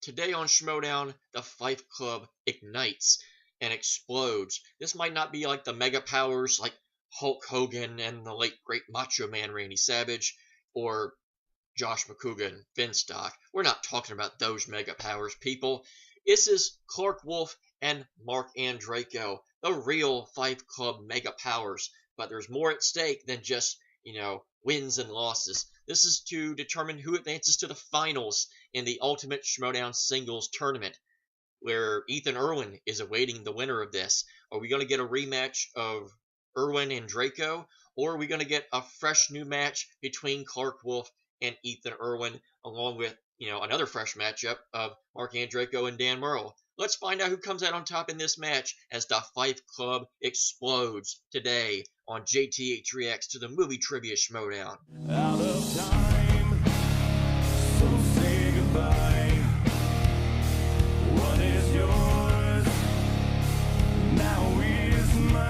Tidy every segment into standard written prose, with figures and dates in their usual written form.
Today on Schmoedown, the Fight Club ignites and explodes. This might not be like the mega powers like Hulk Hogan and the late great Macho Man Randy Savage, or Josh McCougan Finstock. We're not talking about those mega powers, people. This is Clarke Wolfe and Marc Andreyko, the real Fight Club mega powers. But there's more at stake than just, wins and losses. This is to determine who advances to the finals in the Ultimate Schmoedown Singles Tournament, where Ethan Irwin is awaiting the winner of this. Are we going to get a rematch of Irwin and Draco, or are we going to get a fresh new match between Clarke Wolfe and Ethan Irwin, along with, another fresh matchup of Marc Andreyko and Dan Murrell? Let's find out who comes out on top in this match as the Fight Club explodes today on JTH Reacts to the Movie Trivia Schmoedown. Out of time, so say goodbye. What is yours now is mine,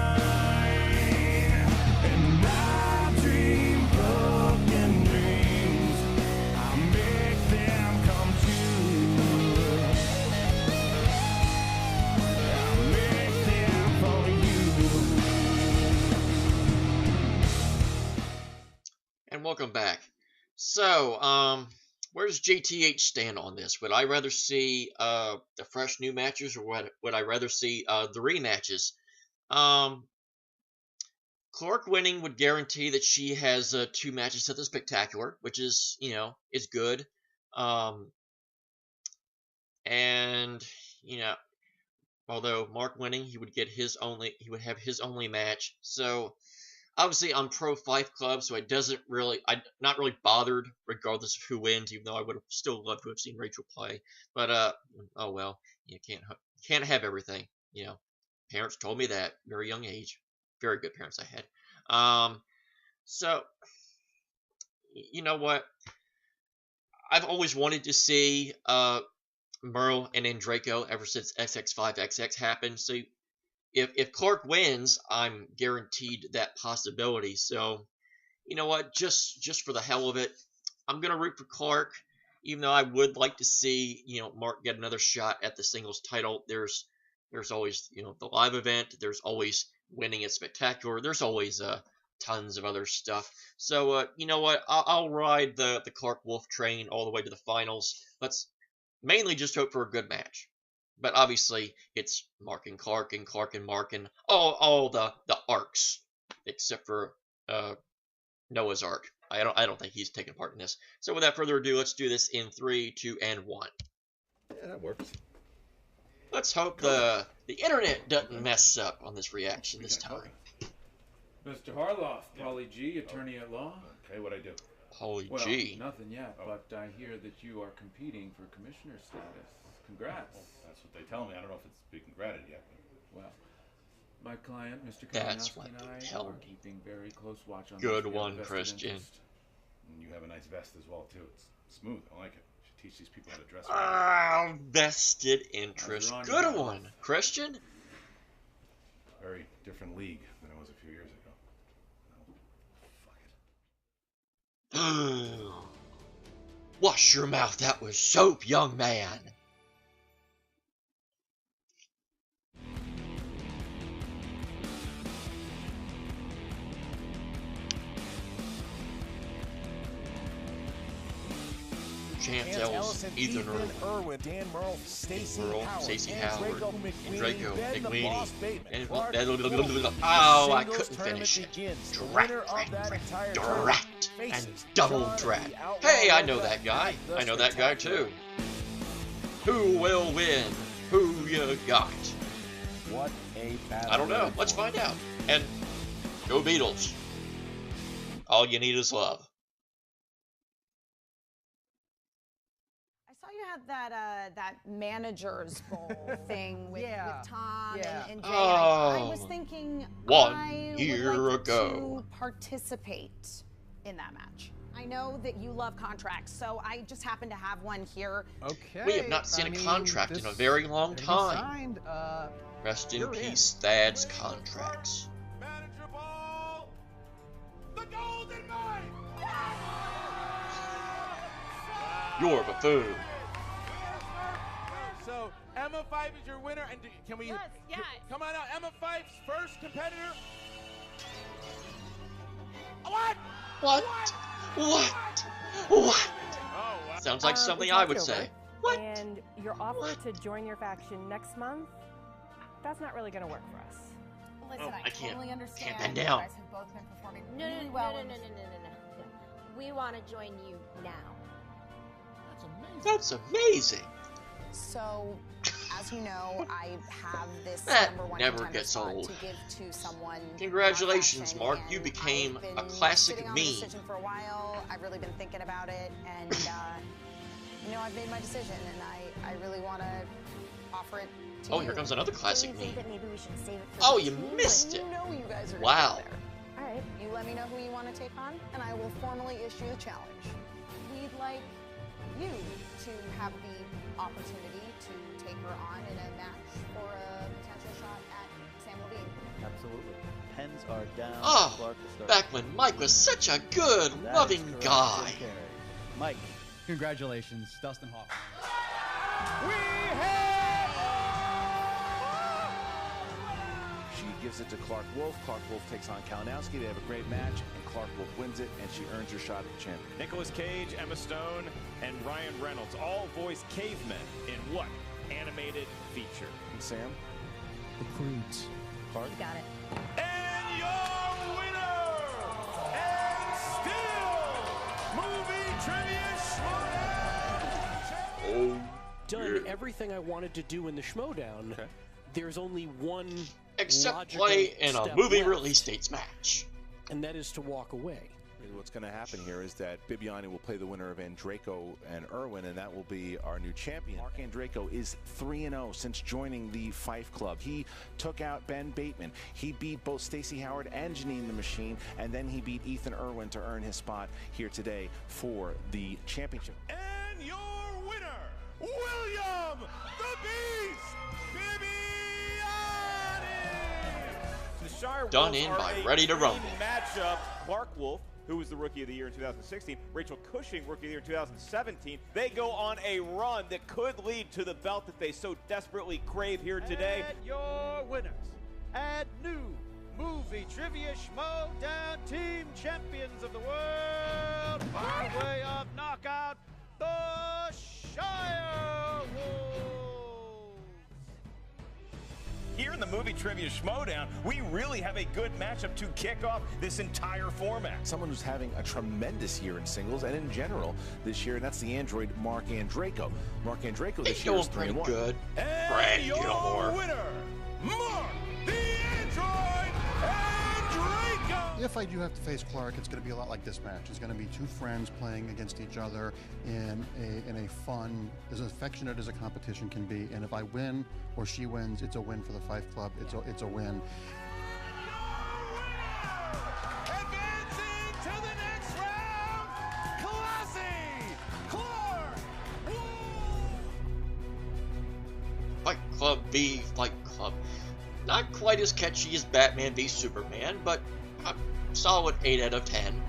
and I dream broken dreams. I make them come true. I make them for you. And welcome back. So, where does JTH stand on this? Would I rather see the fresh new matches, or would I rather see the rematches? Clarke winning would guarantee that she has 2 matches at the Spectacular, which is, is good. And, although Marc winning, he would have his only match. So obviously, I'm pro Fight Club, so I'm not really bothered regardless of who wins, even though I would have still loved to have seen Rachel play. But oh well, you can't have everything. Parents told me that very young age. Very good parents I had. So you know what? I've always wanted to see Murrell and Andreyko ever since XX5XX happened. So if Clarke wins, I'm guaranteed that possibility. So, you know what? Just for the hell of it, I'm gonna root for Clarke, even though I would like to see Marc get another shot at the singles title. There's always the live event. There's always winning at Spectacular. There's always tons of other stuff. So you know what? I'll ride the Clarke Wolfe train all the way to the finals. Let's mainly just hope for a good match. But obviously, it's Marc and Clarke and Marc and all the arcs, except for Noah's Ark. I don't think he's taking part in this. So without further ado, let's do this in 3, 2, and 1. Yeah, that works. Let's hope the internet doesn't mess up on this reaction this time. Mr. Harloff, Polly G, attorney at law. Okay, what'd I do? Polly Well, G. nothing yet, but I hear that you are competing for commissioner status. Congrats. That's what they tell me. I don't know if it's being granted yet. Well, my client, Mr. That's Kalinowski, what and they I tell are me. keeping very close watch on Good this. We have one, a vested Christian. interest. And you have a nice vest as well, too. It's smooth. I like it. You should teach these people how to dress. Vested interest. How's it Good on, one, Christian. Very different league than it was a few years ago. No, fuck it. Wash your mouth. That was soap, young man. Chance Ellison, Ethan Irwin, Dan Murrell, Stacey Howard, Andreyko, McWeeny, and I couldn't finish it. Drat, and double drat. Hey, I know that guy. I know that guy too. Who will win? Who you got? What a battle. I don't know. Let's find out. And go Beatles. All you need is love. That manager's bowl thing with Tom and Jay. Oh, I was thinking one year would like ago. to participate in that match. I know that you love contracts, so I just happen to have one here. Okay. We have not seen a contract in a very long time. Rest in peace, Thad's contracts. Manager ball, the golden mine. You're a buffoon. Emma Fife is your winner, and can we? Yes, yes. Come on out, Emma Fife's first competitor. What? What? What? What? Oh, wow. Sounds like something we I talked would over, say. What? And your offer to join your faction next month, that's not really going to work for us. Listen, Oh, I I can't- totally understand. bend You down. guys have both been performing No, really well. no. We want to join you now. That's amazing. So, as you know, I have this That #1 never contender gets spot old. to give to someone. Congratulations, in my Mark. faction, You and became I've a been classic sitting on the meme. decision for a while. I've really been thinking about it, and I've made my decision, and I really want to offer it to Oh, you. here comes another classic Do you think meme. that maybe we should save it for Oh, the you team? missed You it. know you guys are gonna Wow. go there. All right. You let me know who you want to take on, and I will formally issue the challenge. We'd like you to have the opportunity to take her on in a match for a potential shot at Sam Levine. Absolutely. Pens are down. Oh, Clarke to start. back when Mike was such a good, That is loving correct. guy. Jim Carrey. Mike. Congratulations, Dustin Hoffman. She gives it to Clarke Wolfe. Clarke Wolfe takes on Kalinowski. They have a great match, and Clarke Wolfe wins it, and she earns her shot at the champion. Nicolas Cage, Emma Stone, and Ryan Reynolds all voice cavemen in what animated feature? And Sam? The Prudes. Clarke? You got it. And your winner, and still movie trivia Schmoedown. Oh, Done everything I wanted to do in the Schmoedown. Okay. There's only one except logical play in a step movie left, release dates match. and that is to walk away. What's going to happen here is that Bibiani will play the winner of Andreyko and Irwin, and that will be our new champion. Marc Andreyko is 3-0 since joining the Fife Club. He took out Ben Bateman. He beat both Stacey Howard and Janine the Machine, and then he beat Ethan Irwin to earn his spot here today for the championship. And your winner, William the Beast Bibiani. The Shire Done Wolves in are by a Ready to dream Rumble. Matchup. Clarke Wolfe, who was the Rookie of the Year in 2016, Rachel Cushing, Rookie of the Year in 2017. They go on a run that could lead to the belt that they so desperately crave here today. And your winners, and new movie trivia Schmoedown team champions of the world by way of knockout, the Shire Wolves. Here in the movie trivia Schmoedown, we really have a good matchup to kick off this entire format. Someone who's having a tremendous year in singles and in general this year, and that's the android Marc Andreyko. Marc Andreyko this He's year doing is pretty 3-1. good. And Brad your Gilmore. winner, Marc the Android Andreyko. If I do have to face Clarke, it's going to be a lot like this match. It's going to be two friends playing against each other in a fun, as affectionate as a competition can be. And if I win or she wins, it's a win for the Fife Club. It's a win. Advancing to the next round, Classy Clarke Wolfe. Fight Club v Fight Club. Not quite as catchy as Batman v Superman, but a solid 8 out of 10.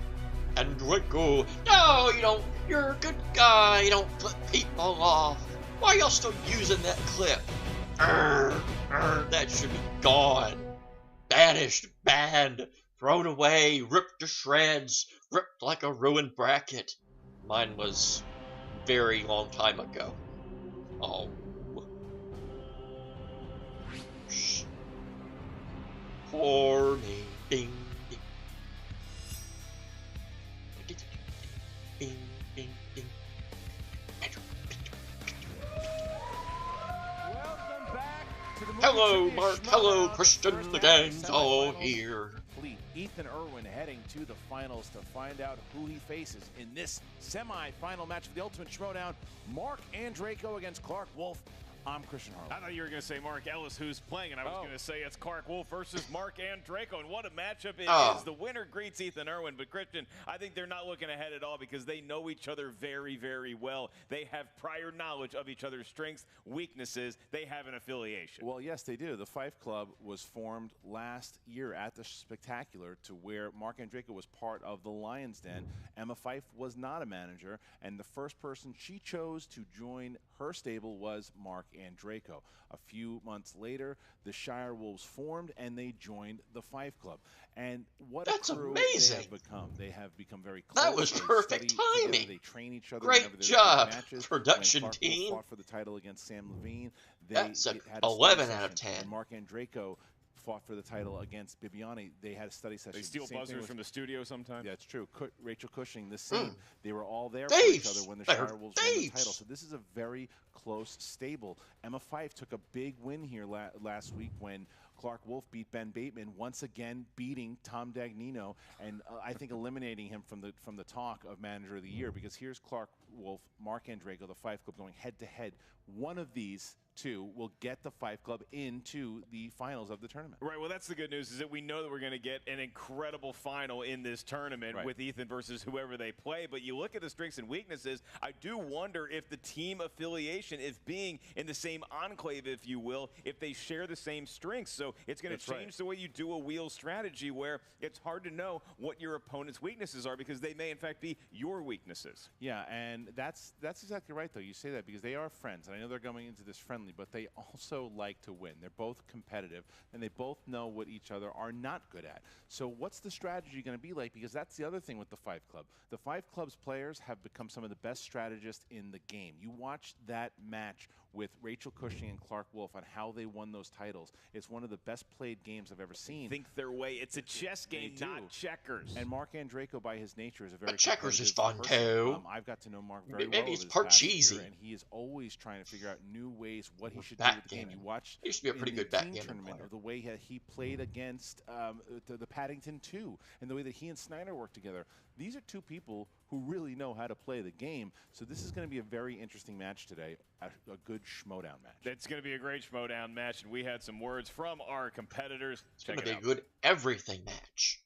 Andreyko, no, you don't. You're a good guy. You don't flip people off. Why are y'all still using that clip? That should be gone. Banished, banned, thrown away, ripped to shreds, ripped like a ruined bracket. Mine was very long time ago. Oh. Shh. Poor me. Ding, ding. Ding, ding, ding. Welcome back to the movie Hello, trivia Mark. Hello, Schmoedown. Christian. First The half of gang's the all semifinals here. complete. Ethan Irwin heading to the finals to find out who he faces in this semi-final match of the Ultimate Schmoedown. Marc Andreyko against Clarke Wolfe. I'm Christian Harlow. I thought you were going to say Mark Ellis, who's playing, and I was going to say it's Clarke Wolfe versus Marc Andreyko, and what a matchup it is. The winner greets Ethan Irwin, but Christian, I think they're not looking ahead at all because they know each other very, very well. They have prior knowledge of each other's strengths, weaknesses. They have an affiliation. Well, yes, they do. The Fife Club was formed last year at the Spectacular, to where Marc Andreyko was part of the Lion's Den. Emma Fife was not a manager, and the first person she chose to join her stable was Marc Andreyko. A few months later, the Shire Wolves formed, and they joined the Fife Club. And what That's a crew amazing. they have become. They have become very close. That was They perfect study together, timing. they train each other. Great whenever there's job, big matches. production when Clarke Wolfe team. fought for the title against Sam Levine, they That's had a a 11 study out of session. 10. When Marc Andreyko fought for the title against Bibiani, they had a study session. They steal Same thing buzzers with- from the studio sometimes. Yeah, it's true. Rachel Cushing, the same. They were all there Thieves. for each other when the They're Shire Wolves won the thieves. title. So this is a very close stable. Emma Fife took a big win here last week when Clarke Wolfe beat Ben Bateman, once again beating Tom Dagnino, and I think eliminating him from the talk of Manager of the Year, because here's Clarke Wolfe, Marc Andreyko, the Fife Club going head to head. One of these two will get the Fife Club into the finals of the tournament. Right, well, that's the good news, is that we know that we're going to get an incredible final in this tournament with Ethan versus whoever they play. But you look at the strengths and weaknesses, I do wonder if the team affiliation, if being in the same enclave, if you will, if they share the same strengths. So it's going to change the way you do a wheel strategy, where it's hard to know what your opponent's weaknesses are, because they may, in fact, be your weaknesses. Yeah, and that's exactly right, though. You say that because they are friends, and I know they're going into this friendly, but they also like to win. They're both competitive, and they both know what each other are not good at. So what's the strategy going to be like? Because that's the other thing with the Fife Club. The Fife Club's players have become some of the best strategists in the game. You watch that match with Rachel Cushing and Clarke Wolfe on how they won those titles. It's one of the best played games I've ever seen. Think their way. It's a chess game, not checkers. And Marc Andreyko, by his nature, is a very checkers is fun person. too. I've got to know Marc very well. Maybe it's this part past cheesy. year, and he is always trying to figure out new ways what he should do with the game. You watch he used to be a pretty in good the team backgammon tournament player. of the way he played against the Paddington 2, and the way that he and Snyder worked together. These are two people who really know how to play the game. So this is going to be a very interesting match today, a good Schmoedown match. It's going to be a great Schmoedown match, and we had some words from our competitors. It's going to be a good everything match.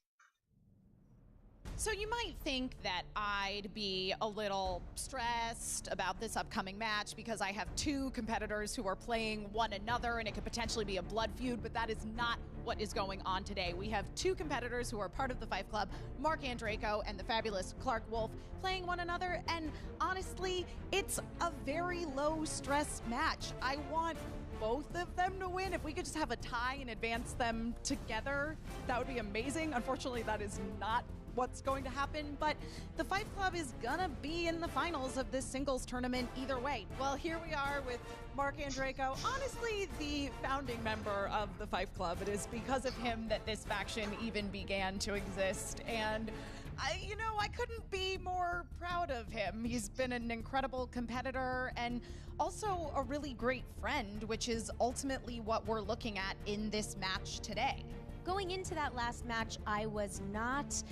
So you might think that I'd be a little stressed about this upcoming match because I have two competitors who are playing one another and it could potentially be a blood feud, but that is not what is going on today. We have two competitors who are part of the Fife Club, Marc Andreyko and the fabulous Clarke Wolfe, playing one another, and honestly, it's a very low stress match. I want both of them to win. If we could just have a tie and advance them together, that would be amazing. Unfortunately, that is not what's going to happen, but the Fife Club is gonna be in the finals of this singles tournament either way. Well, here we are with Marc Andreyko, honestly the founding member of the Fife Club. It is because of him that this faction even began to exist, and I couldn't be more proud of him. He's been an incredible competitor and also a really great friend, which is ultimately what we're looking at in this match today. Going into that last match, I was not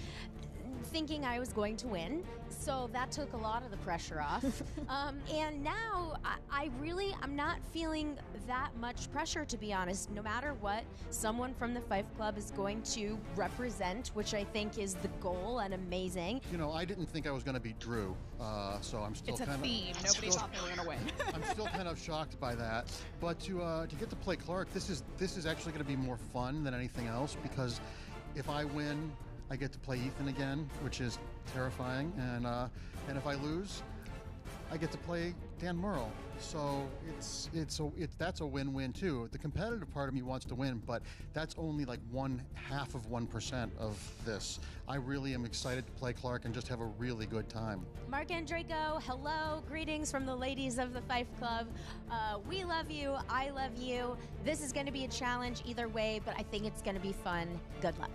thinking I was going to win, so that took a lot of the pressure off. And now I'm not feeling that much pressure, to be honest. No matter what, someone from the Fife Club is going to represent, which I think is the goal, and amazing. I didn't think I was going to beat Drew, so I'm still it's a kind theme. Nobody thought they were going to win. I'm still kind of shocked by that, but to get to play Clarke, this is actually going to be more fun than anything else, because if I win, I get to play Ethan again, which is terrifying, and if I lose, I get to play Dan Murrell. So that's a win-win too. The competitive part of me wants to win, but that's only like 0.5% of this. I really am excited to play Clarke and just have a really good time. Marc Andreyko, hello, greetings from the ladies of the Fife Club. We love you, I love you. This is going to be a challenge either way, but I think it's going to be fun. Good luck.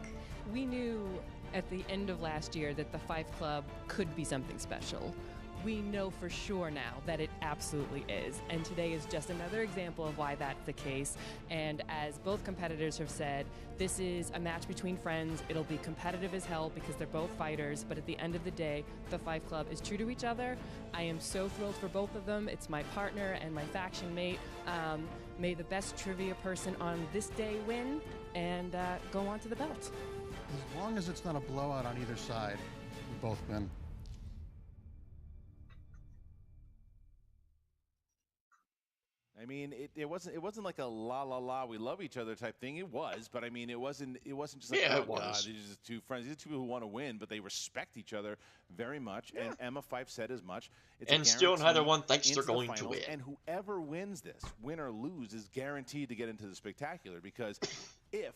We knew at the end of last year that the Fife Club could be something special. We know for sure now that it absolutely is, and today is just another example of why that's the case. And as both competitors have said, this is a match between friends. It'll be competitive as hell because they're both fighters, but at the end of the day, the Fife Club is true to each other. I am so thrilled for both of them. It's my partner and my faction mate. May the best trivia person on this day win and go on to the belt. As long as it's not a blowout on either side, we both win. I mean, it wasn't like a la la la we love each other type thing. It was, but I mean, it wasn't just like, oh God, these are just two friends. These are two people who want to win, but they respect each other very much. And Emma Fife said as much. It's and still neither one thinks they're going to win. And whoever wins this, win or lose, is guaranteed to get into the spectacular, because if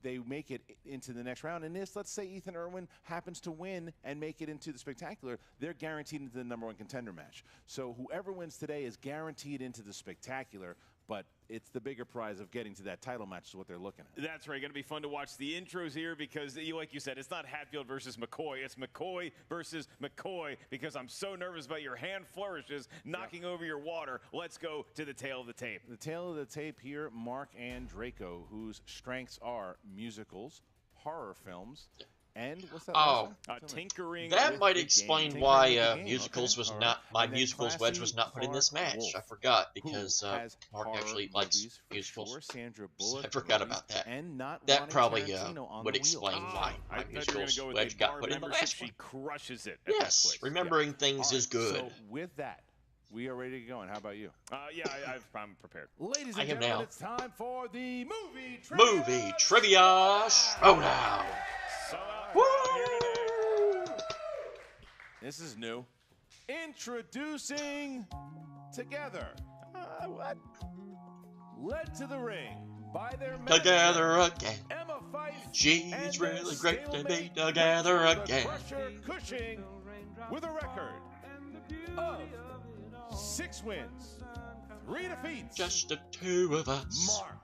they make it into the next round, and let's say Ethan Irwin happens to win and make it into the spectacular, they're guaranteed into the #1 contender match. So whoever wins today is guaranteed into the spectacular, but it's the bigger prize of getting to that title match is what they're looking at. That's right. Going to be fun to watch the intros here because, like you said, it's not Hatfield versus McCoy. It's McCoy versus McCoy, because I'm so nervous about your hand flourishes knocking over your water. Let's go to the tail of the tape. The tail of the tape here, Marc Andreyko, whose strengths are musicals, horror films, and what's that? Tinkering. That might explain why musicals was not my musicals wedge was not put in this match. I forgot because Mark actually likes musicals. So I forgot about that. That probably would explain why my musicals wedge got put in the last one. She crushes it. Yes, remembering things is good. So with that, we are ready to go. And how about you? Yeah, I'm prepared. Ladies and gentlemen, it's time for the movie trivia showdown. This is new. Introducing Together. What? Led to the ring by their Together again. Emma Fife. She's really great to be together again. Cushing with a record of 6 wins, 3 defeats. Just the two of us. Mark,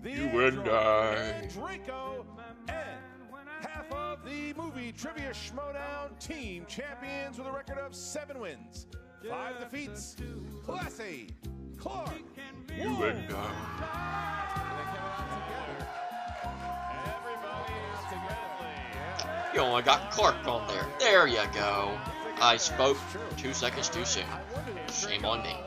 you and I. Andreyko, and half of the movie trivia Schmoedown team champions with a record of 7 wins, 5 defeats. Classy Clarke You and I. You only got Clarke on there. There you go. I spoke 2 seconds too soon. Shame on me.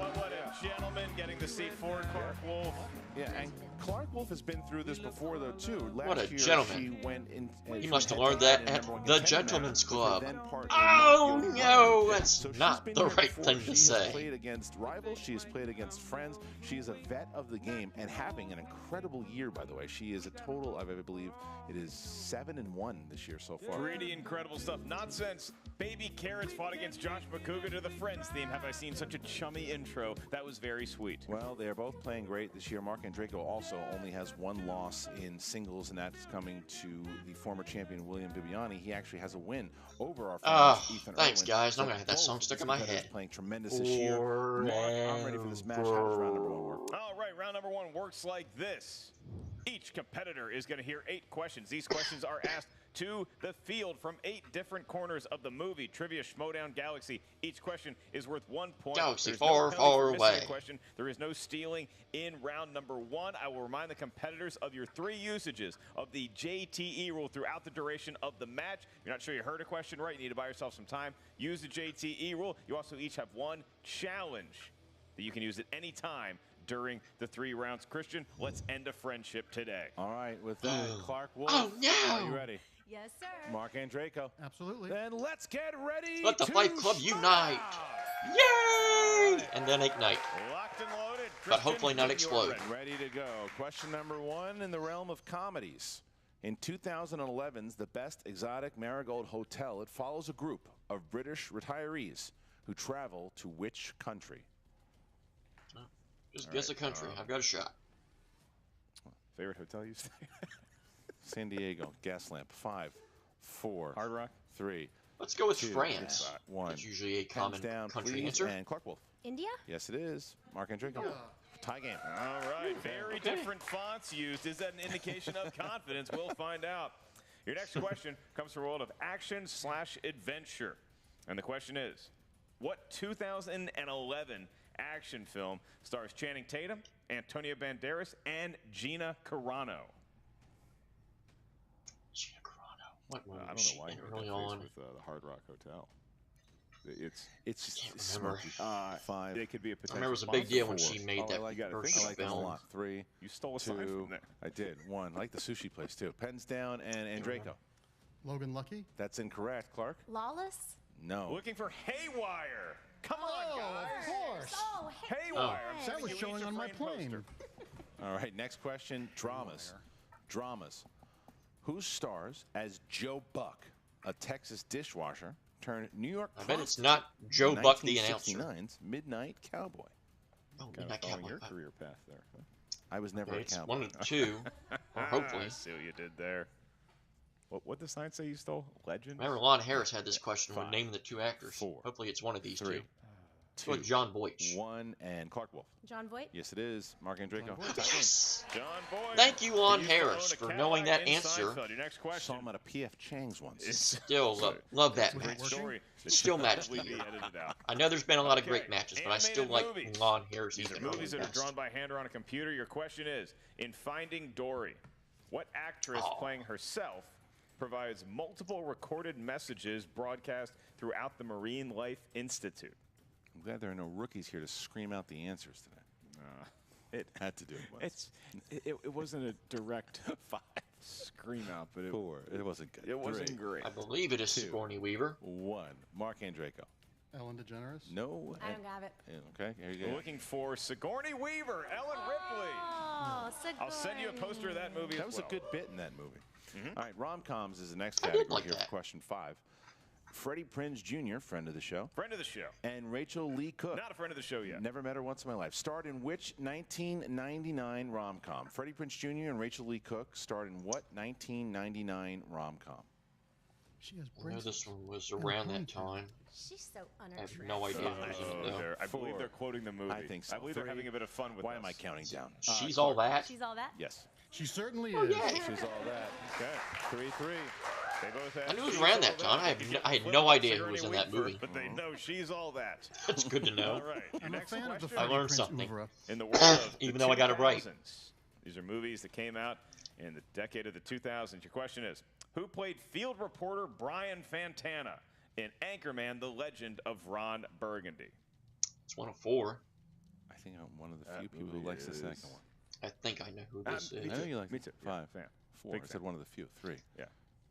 Gentlemen, getting the seat for Clarke Wolfe. Yeah, and Clarke Wolfe has been through this before, though, too. What a year, gentleman. She went in, he must have learned that at the Gentleman's Club. Oh, no, that's not the right thing to say. She has played against rivals. She has played against friends. She is a vet of the game and having an incredible year, by the way. She is a total, I believe, it is 7-1 this year so far. Pretty incredible stuff. Not since Baby Carrots fought against Josh McCougar to the Friends theme have I seen such a chummy intro. That was very sweet. Well, they are both playing great this year. Marc Andreyko also only has 1 loss in singles, and that's coming to the former champion William Bibiani. He actually has a win over our friend Ethan thanks, Irwin. guys. I'm going to have that song stuck in my head. Playing tremendous this year. Mark, I'm ready for this match. How does round number 1 work? All right, round number 1 works like this. Each competitor is going to hear 8 questions. These questions are asked to the field from 8 different corners of the movie Trivia Schmoedown Galaxy. Each question is worth 1 point. Galaxy far, far away. There is no stealing in round number 1. I will remind the competitors of your 3 usages of the JTE rule throughout the duration of the match. If you're not sure you heard a question right, you need to buy yourself some time. Use the JTE rule. You also each have 1 challenge that you can use at any time during the 3 rounds. Christian, let's end a friendship today. All right, with that, Clarke Wolfe. Oh, no. Are you ready? Yes, sir. Marc Andreyko. Absolutely. Then let's get ready. Let the to Fight Club unite. Yay! And then ignite. Locked and loaded. But hopefully not explode. Ready to go. Question number 1 in the realm of comedies. In 2011's The Best Exotic Marigold Hotel, it follows a group of British retirees who travel to which country? Just guess a country. I've got a shot. Favorite hotel you stay at? San Diego. Gaslamp. 5, 4. Hard Rock. 3. Let's go with 2, France. 1. That's usually a common down, country please, answer. And Clarke Wolfe. India? Yes, it is. Marc Andreyko. Tie game. All right, very different fonts used. Is that an indication of confidence? We'll find out. Your next question comes from a world of action/adventure. And the question is, what 2011 action film stars Channing Tatum, Antonio Banderas, and Gina Carano? Gina Carano. What movie I don't was know why she you're early face on? with the Hard Rock Hotel. It's just remember. smirky. 5. It could be a I potential. remember it was a big deal when 4. she made that I like first that a film. lot. 3. You stole a 2. sign from there. I did. 1. I like the sushi place too. Pens down and Andreyko. Logan Lucky. That's incorrect. Clarke? Lawless? No. Looking for Haywire. Come on, guys. Of course. Oh, Haywire. I'm That sending was you showing each a on my framed plane. poster. All right, next question. Dramas. Dramas. Who stars as Joe Buck, a Texas dishwasher turned New York I bet it's prostitute not Joe in Buck, the announcer. 1969's Midnight Cowboy. Oh, Kind Midnight of following Cowboy. your career path there. Huh? I was never a It's cowboy. one of the two. Or hopefully. I see what you did there. What did the sign say you stole? Legend? Remember, Lon Harris had this question when Five, naming the two actors. 4, Hopefully it's one of these 3, two. It's with John Boych. 1, and Clarke Wolfe. John Voight? Yes, it is. Marc Andreyko. Yes! John Boyd. Thank you, Lon He used to Harris, own a for Cadillac knowing that in answer. Seinfeld. Your next Saw question. him at a P.F. Chang's once. Still love that Great match. story. Still match Probably of the be year. edited out. I know there's been a lot of great Okay, matches, but I still animated like movies. Lon Harris. These are even movies that are best. drawn by hand or on a computer. Your question is, in Finding Dory, what actress playing herself provides multiple recorded messages broadcast throughout the Marine Life Institute? I'm glad there are no rookies here to scream out the answers today. It had to do it once. It wasn't a direct scream out, but it, 4. It wasn't good. It wasn't 3, great. I believe it is 2, Sigourney Weaver. 1. Marc Andreyko. Ellen DeGeneres? No. I don't have it. Okay, here you We're go. looking for Sigourney Weaver, Ellen Ripley. Oh, Sigourney. I'll send you a poster of that movie That as was well. a good bit in that movie. Mhm. All right, rom-coms is the next I did category like here that. for question 5. Freddie Prinze Jr., friend of the show, Friend of the show. and Rachel Lee Cook. Not a friend of the show yet. Never met her once in my life. Starred in which 1999 rom-com? Freddie Prinze Jr. and Rachel Lee Cook starred in what 1999 rom-com? She has I know braces. this one was And a around that ponytail. time. She's so I have unattractive. no idea who was in it, though. I believe 4. they're quoting the movie. I think so. I believe 3. they're having a bit of fun with Why this. am I counting down? She's all that. She's all that? Yes. She certainly Oh, is. yeah. She's all that. Okay. 3-3. They both have I knew it was she's around all that time. I You get had flip no by idea who Sigourney was in that Weaver, movie. But they know she's all that. That's good to know. All right. Your I'm a next fan of the question. I Freddie learned Prinze something. Oeuvre. In the world of Even the though I got it right. 2000s, these are movies that came out in the decade of the 2000s. Your question is, who played field reporter Brian Fantana in Anchorman, The Legend of Ron Burgundy? It's one of 4. I think I'm one of the That few people who movie likes the is- second one. I think I know who this me is. I know you like Me it. too. Yeah, 5. fan. 4. Big I said fan. one of the few. 3. Yeah.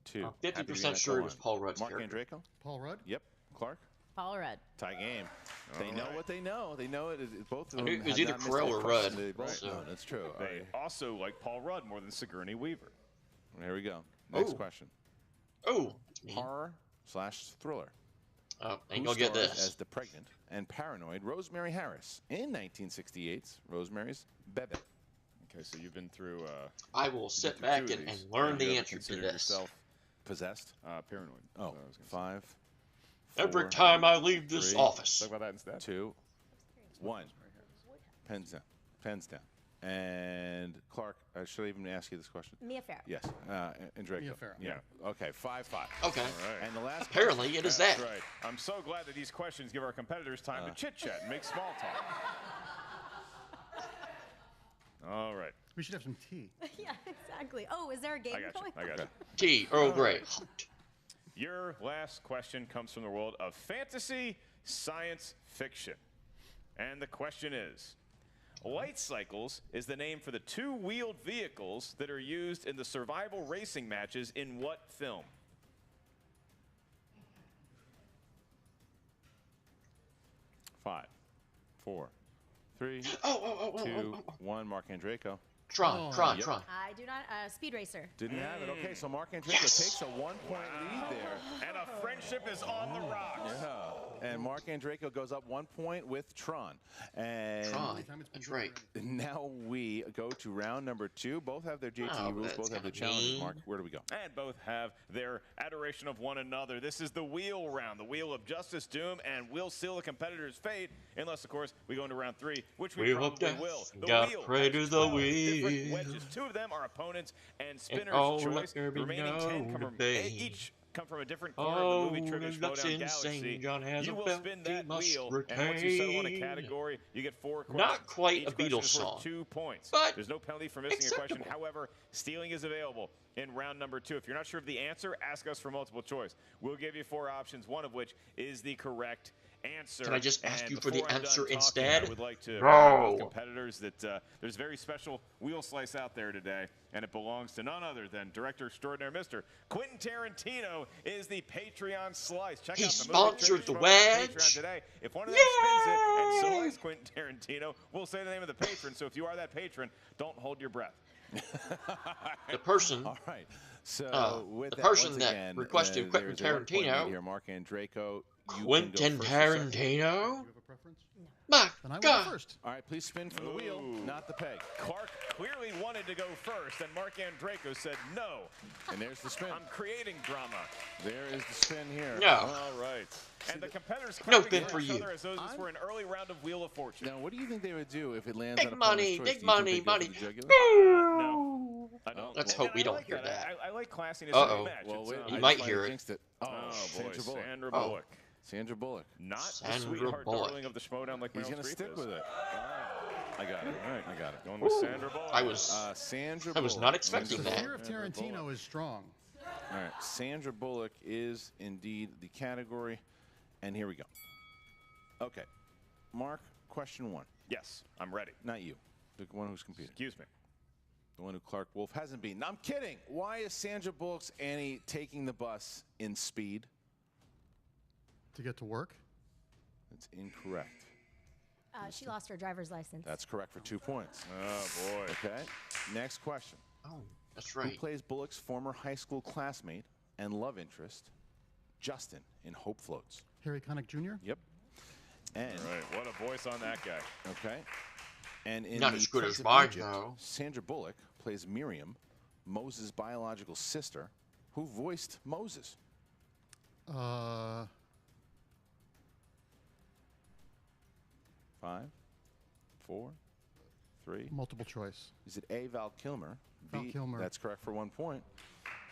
2. I'm 50% sure it was Paul Rudd's Marc character. Andreyko? Paul Rudd? Yep. Clark? Paul Rudd. Tie game. They All know right. what they know. They know it. Both of I them. knew it was had either not missed Carell that or question. Rudd, They both so- know. That's true. All They right. also like Paul Rudd more than Sigourney Weaver. Here we go. Next Oh. question. Oh, it's me. Horror/thriller. Oh, ain't Who gonna get stars this. as the pregnant and paranoid Rosemary Harris in 1968's Rosemary's Baby? Okay, so you've been through. I will sit through back two of and these. learn You the ever answer to considered this. yourself, Possessed? paranoid. Oh, is what I was gonna say. 5. Every 4, time I leave this 3, office. Talk about that instead. 2, 1. Pens down. Pens down. And Clark, should I even ask you this question? Mia Farrow. Yes. Andreyko. Mia Farrow. Yeah. Okay. 5-5. Okay. All right. And the last. Apparently, it is that. That's right. I'm so glad that these questions give our competitors time to chit-chat and make small talk. All right. We should have some tea. Yeah, exactly. Oh, is there a game I got you. going? I got you. Tea, Earl Grey. Your last question comes from the world of fantasy science fiction. And the question is, Light Cycles is the name for the two-wheeled vehicles that are used in the survival racing matches in what film? Five, 4, 3, Oh, 2, 1. Marc Andreyko. Tron. Yep. I do not. Speed Racer. Didn't have it. Okay, so Marc Andreyko takes a 1-point lead there. And a friendship is on the rocks. Yeah. And Marc Andreyko goes up 1 point with Tron. And Tron. That's right. now we go to round number 2. Both have their JT Oh, rules. that's Both have their kinda challenges. mean. Mark, where do we go? And both have their adoration of one another. This is the wheel round, the wheel of justice, doom, and will seal the competitor's fate, unless, of course, we go into round 3, which we Wheel of probably death, will. The God wheel pray has to the 12 different wheel. wedges. 2 of them are opponents, and spinner's all choice. there The be remaining 10 no come from debate. each come from a different corner of the movie Trivia that's Schmoedown insane. Galaxy. John has You a will belt spin he that must wheel, and once you settle on a retain. category, you get 4 questions. Not quite Each a question Beatles is worth song, 2 points. but there's no penalty for missing a question. acceptable. However, stealing is available in round number 2. If you're not sure of the answer, ask us for multiple choice. We'll give you 4 options, one of which is the correct answer. Can I just ask you for the before I'm answer done talking, instead? I would like to No. remind both competitors that there's a very special wheel slice out there today, and it belongs to none other than Director Extraordinaire Mr. Quentin Tarantino is the Patreon slice. Check He out the sponsored the movie Patreon wedge. today. If one of them spins it and selects Quentin Tarantino, we'll say the name of the patron. So if you are that patron, don't hold your breath. The person. All right. So with the that, person once that again, requested Quentin there's a 1 point lead Tarantino. here. Marc Andreyko. Quentin Tarantino. Do you have a preference? My Then I will God. go first. All right, please spin for the wheel, not the peg. Clarke clearly wanted to go first, and Marc Andreyko said no. And there's the spin. I'm creating drama. There is the spin here. No. All right. And the competitors No clapping spin for for each you. other as though this were an early round of Wheel of Fortune. Now, what do you think they would do if it lands on Big a money, choice? big Do you think money, they'd go for money. the jugular? No, I don't. Let's And hope we I don't like hear that. I like classiness in Uh-oh. the match. Well, It's, wait, You I might just hear might it. jinxed it. oh, boy, Sandra Bullock. Sandra Oh. Bullock. Sandra Bullock. Not the Sandra sweetheart Bullock. darling of the Schmoedown like He's Meryl going to Streep stick is. with it. I got it. All right, I got it. Going with Sandra Bullock. I was Sandra I was Bullock. not expecting The that. fear of Tarantino is strong. All right, Sandra Bullock is indeed the category, and here we go. Okay, Mark, question 1. Yes, I'm ready. Not you, the one who's competing. Excuse me. The one who Clarke Wolfe hasn't beaten. I'm kidding. Why is Sandra Bullock's Annie taking the bus in speed? To get to work? That's incorrect. She lost her driver's license. That's correct for 2 points. Oh, boy. Okay, next question. Oh, that's Who right. plays Bullock's former high school classmate and love interest, Justin, in Hope Floats? Harry Connick Jr.? Yep. And All right, what a voice on that guy. okay. And in Not the as good Prince as of mine, Egypt, though. Sandra Bullock plays Miriam, Moses' biological sister, who voiced Moses. 5, 4, 3. Multiple choice. Is it A, Val Kilmer? Val B, Kilmer. That's correct for 1 point.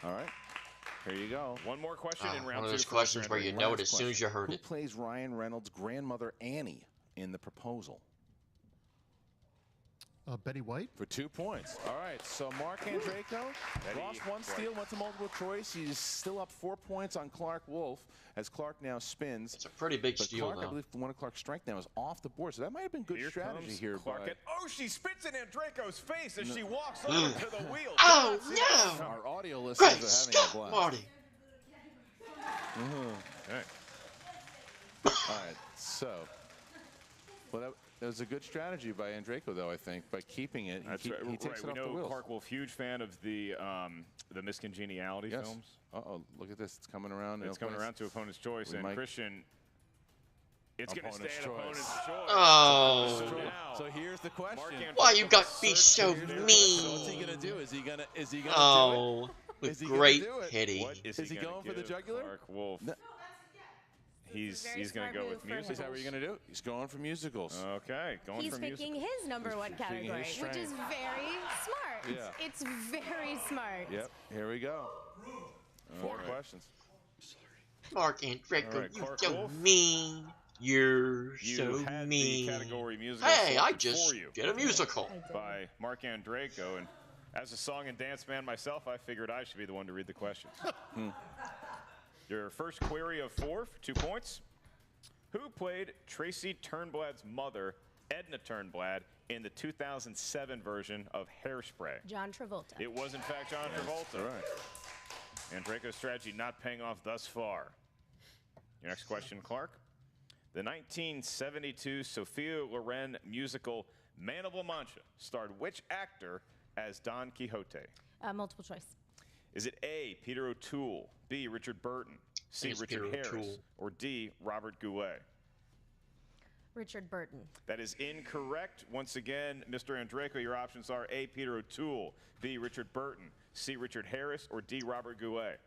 All right. Here you go. One more question in round one of two. those for questions Mr. where you Andreyko. know it as soon as you heard Who it. plays Ryan Reynolds' grandmother Annie in The Proposal? Betty White? For 2 points. All right, so Marc Andreyko lost one steal, went to multiple choice. He's still up 4 points on Clarke Wolfe as Clarke now spins. It's a pretty big But steal, Clarke, I though. believe one of Clarke's strike now is off the board, so that might have been good Here strategy comes here. Clarke. By And, oh, she spits in Andreyko's face as she walks over to the wheel. Oh, God, see that? no! our audio Great listeners are having a Scott, blast. Marty! Okay. All right, so well, that was a good strategy by Andreyko, though. I think by keeping it, That's he, right. he takes We it off the know wheels. Clarke Wolfe, huge fan of the Miscongeniality Yes. films. Uh-oh, look at this. It's coming around. It's coming around to opponent's choice, We and might- Christian, it's going to stay Opponent's at choice. opponent's choice. Oh. So now, So here's the question. Marc Andreyko Why you got will to be search so for their mean? So what's he gonna do? Is he gonna do it? Oh, Is with he gonna great do it? pity. What is he gonna going for the give jugular? Clarke Wolfe. No. He's very going to smart go move with for music. Is that what you're gonna do? He's going for musicals. Okay, going He's for music. picking his number one picking category, his which is strength. very smart. Yeah. It's very smart. Yep. Here we go. 4 questions. Marc Andreyko, All right, you Clarke so Wolfe. mean. You're You so had mean. the category musical Hey, I selected just for you did a musical. by Marc Andreyko, and as a song and dance man myself, I figured I should be the one to read the questions. Your first query of 4 for 2 points. Who played Tracy Turnblad's mother, Edna Turnblad, in the 2007 version of Hairspray? John Travolta. It was, in fact, John Travolta. All right. Andreyko's strategy not paying off thus far. Your next question, Clarke. The 1972 Sophia Loren musical Man of La Mancha starred which actor as Don Quixote? Multiple choice. Is it A, Peter O'Toole, B, Richard Burton, C, It's Richard Peter Harris, O'Toole. or D, Robert Goulet? Richard Burton. That is incorrect. Once again, Mr. Andreyko, your options are A, Peter O'Toole, B, Richard Burton, C, Richard Harris, or D, Robert Goulet.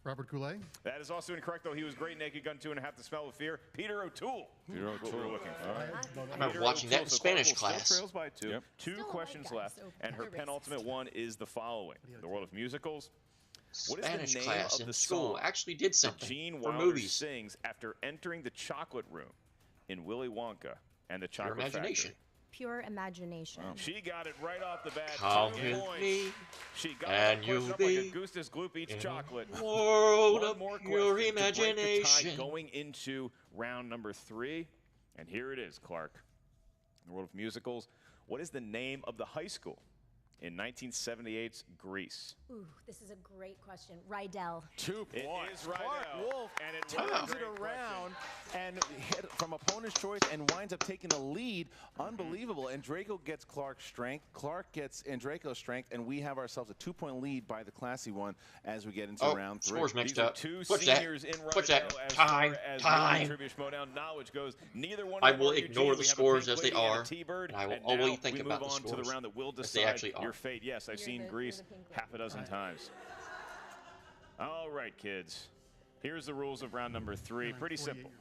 Robert Goulet? That is also incorrect, though. He was great Naked Gun 2 and a Half the Smell of Fear. Peter O'Toole. Peter What we're O'Toole. looking for. All right. I remember Peter watching that in O'Toole. So Spanish Clarke Wolfe class. still trails by 2. Yep. Two Still a questions white guy, left, so and her better penultimate one is the following. The world of musicals. What is Spanish the name class of in the school song actually did that something Gene for Wilder movies. sings after entering the chocolate room in Willy Wonka and the Your Chocolate imagination. Factory? pure imagination. Wow. She got it right off the bat. Come 2 with points. me, She got and that you'll question up be like a Gustus Gloop eats chocolate. world One of more pure question to break the tie imagination. going into round number 3. And here it is, Clarke. In the world of musicals, what is the name of the high school in 1978's Grease? Ooh, this is a great question. Rydell. 2 points. It is Clarke Rydell, Wolfe and it turns was a it great around and hit from opponent's choice and winds up taking the lead. Unbelievable. Andreyko gets Clarke's strength. Clarke gets Andreyko's strength, and we have ourselves a 2-point lead by the classy one as we get into round 3. Scores mixed These are up. two Push seniors that. in Push Rydell that. as Time. far as Time. Trivia Schmoedown knowledge goes. Neither one I of them will are ignore Eugene. the We have a scores pink as they lady and a are, T-bird, and I will and only now think we about move the on to the scores round that will as they decide actually are. your fate. Yes, I've seen Grease half a dozen times. All right, kids. Here's the rules of round number 3. Pretty simple.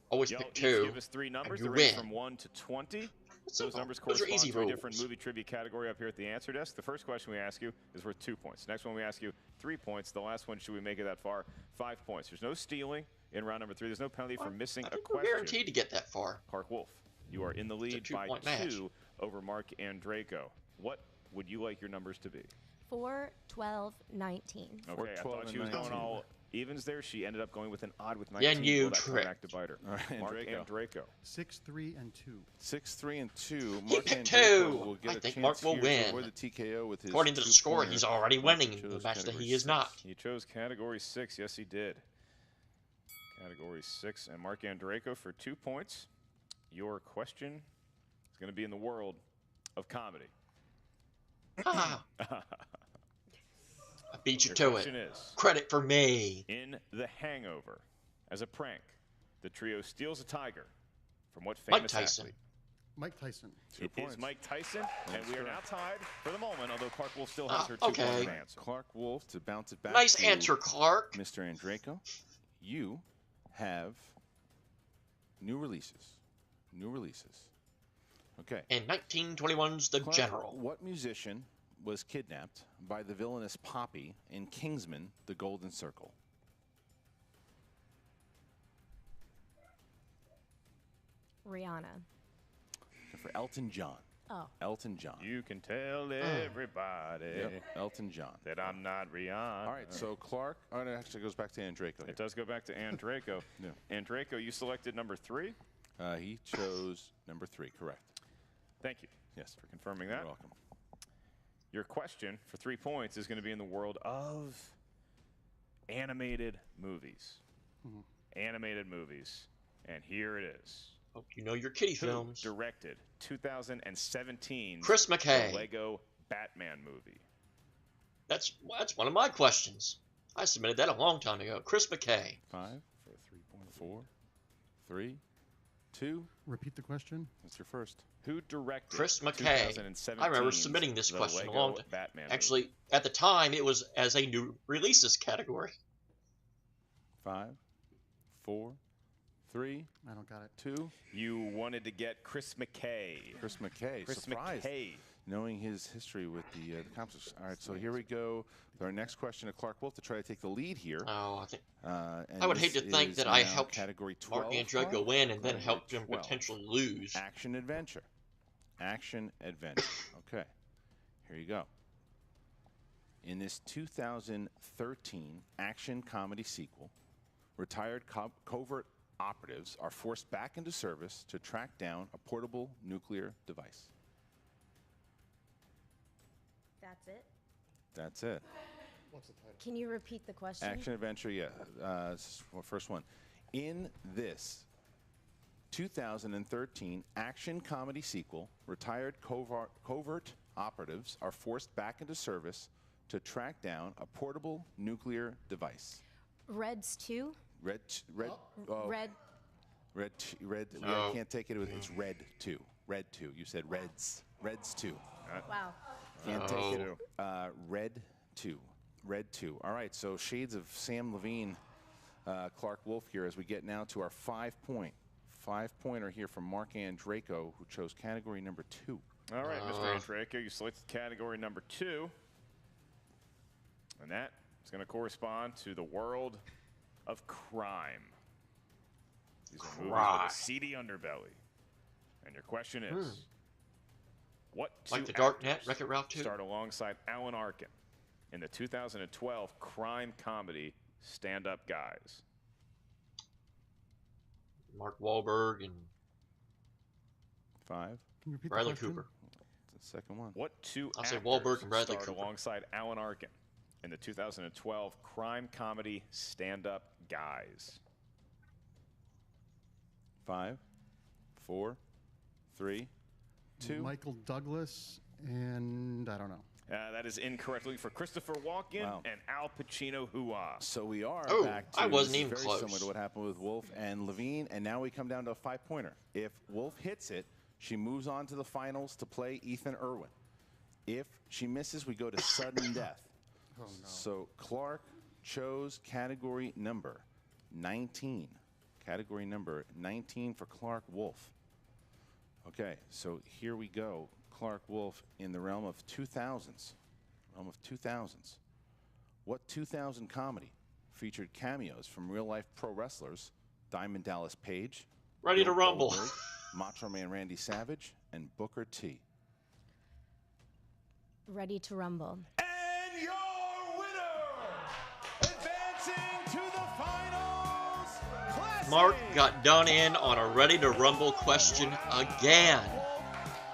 Always You'll pick each 2, give us 3 numbers. and you They're rated win. from 1 to 20. Those simple. numbers Those are correspond easy to a different rules. movie trivia category up here at the answer desk. The first question we ask you is worth 2 points. Next one we ask you 3 points. The last one, should we make it that far, 5 points. There's no stealing in round number 3. There's no penalty for missing a We're question. guaranteed to get that far. Clarke Wolfe, you are in the lead by 2-point match. 2 over Marc Andreyko. What would you like your numbers to be? 4, 12, 19. Okay, I thought she was going all evens there. She ended up going with an odd with 19. Yeah, and you Will that come tricked. back to bite her? All right, Marc Andreyko. Andreyko. 6-3 and 2. 6-3 and 2. He Marc picked Andreyko 2. will get I a think chance Marc will here win. to avoid the TKO with his According to the score, 2-pointer. he's already winning Chose the match that category he is 6. not. He chose category 6. Yes, he did. Category 6. And Marc Andreyko for 2 points. Your question is going to be in the world of comedy. Ah, I beat you Your to question it. is, Credit for me. in The Hangover, as a prank, the trio steals a tiger from what famous Mike Tyson. athlete? Mike Tyson. 2 It points. is Mike Tyson, and That's we are now correct. tied for the moment, although Clarke Wolfe still has her okay. 2-point answer. Clarke Wolfe to bounce it back. Nice to answer, Clarke. Mr. Andreyko. You have new releases. New releases. Okay. And 1921's The Clarke, General. what musician was kidnapped by the villainous Poppy in Kingsman: The Golden Circle? Rihanna. For Elton John. Oh. Elton John. You can tell everybody Yep, Elton John. that I'm not Rihanna. All right, so Clarke, oh, it actually goes back to Andreyko. It does go back to Andreyko. Yeah. Andreyko, you selected number 3. He chose number 3, correct. Thank you Yes. for confirming that. You're welcome. Your question for 3 points is going to be in the world of animated movies. Animated movies. And here it is. Hope you know your kiddie Who films. directed 2017 Chris McKay. Lego Batman movie? That's one of my questions. I submitted that a long time ago. Chris McKay. 5, 4, 3, 2. Repeat the question. That's your first. Who directed Chris McKay. 2017's I remember submitting this the question a Lego long time. Batman Actually, at the time, it was as a new releases category. 5, 4, 3. I don't got it. 2. You wanted to get Chris McKay. Chris McKay. Chris Surprised. McKay. Knowing his history with the comics. All right, so here we go with our next question to Clarke Wolfe to try to take the lead here. Oh, I think And I would this hate to think is that I now helped category 12. Marc Andreyko win and then Category helped him 12. potentially lose. Action adventure. Action adventure. Okay, here you go. In this 2013 action comedy sequel, retired covert operatives are forced back into service to track down a portable nuclear device. That's it? That's it. What's the title? Can you repeat the question? Action adventure, yeah. This is the first one. In this 2013 action comedy sequel, retired covert operatives are forced back into service to track down a portable nuclear device. Reds 2? Red. Oh. I can't take it. It's Red 2. Red 2. You said Reds. Reds 2. Wow. Can't take it. Red 2. Red 2. All right, so shades of Sam Levine, Clarke Wolfe here as we get now to our 5-pointer here from Marc Andreyko, who chose category number 2. All right, Mr. Andreyko, you selected category number 2. And that is going to correspond to the world of crime. These are movies with a seedy underbelly. And your question is, what two Like the Dark Net, actors Wreck-It Ralph 2? starred alongside Alan Arkin in the 2012 crime comedy Stand Up Guys? Mark Wahlberg and 5. Can you repeat Bradley the question? Cooper. It's the second one. What two I'll say actors Wahlberg and Bradley starred Cooper. alongside Alan Arkin in the 2012 crime comedy Stand Up Guys? 5, 4, 3, 2. Michael Douglas and I don't know. That is incorrectly for Christopher Walken and Al Pacino. Hoo-ah. So we are Oh, back to I wasn't this is even very close. similar to what happened with Wolfe and Levine, and now we come down to a 5-pointer. If Wolfe hits it, she moves on to the finals to play Ethan Irwin. If she misses, we go to sudden death. Oh, no. So Clarke chose category number 19. Category number 19 for Clarke Wolfe. Okay, so here we go. Clarke Wolfe in the realm of 2000s. What 2000 comedy featured cameos from real-life pro wrestlers Diamond Dallas Page, Ready to Bill Rumble. Goldberg, Macho Man Randy Savage, and Booker T? Ready to Rumble. And your winner, advancing to the finals, Classic. Mark got done in on a Ready to Rumble question again.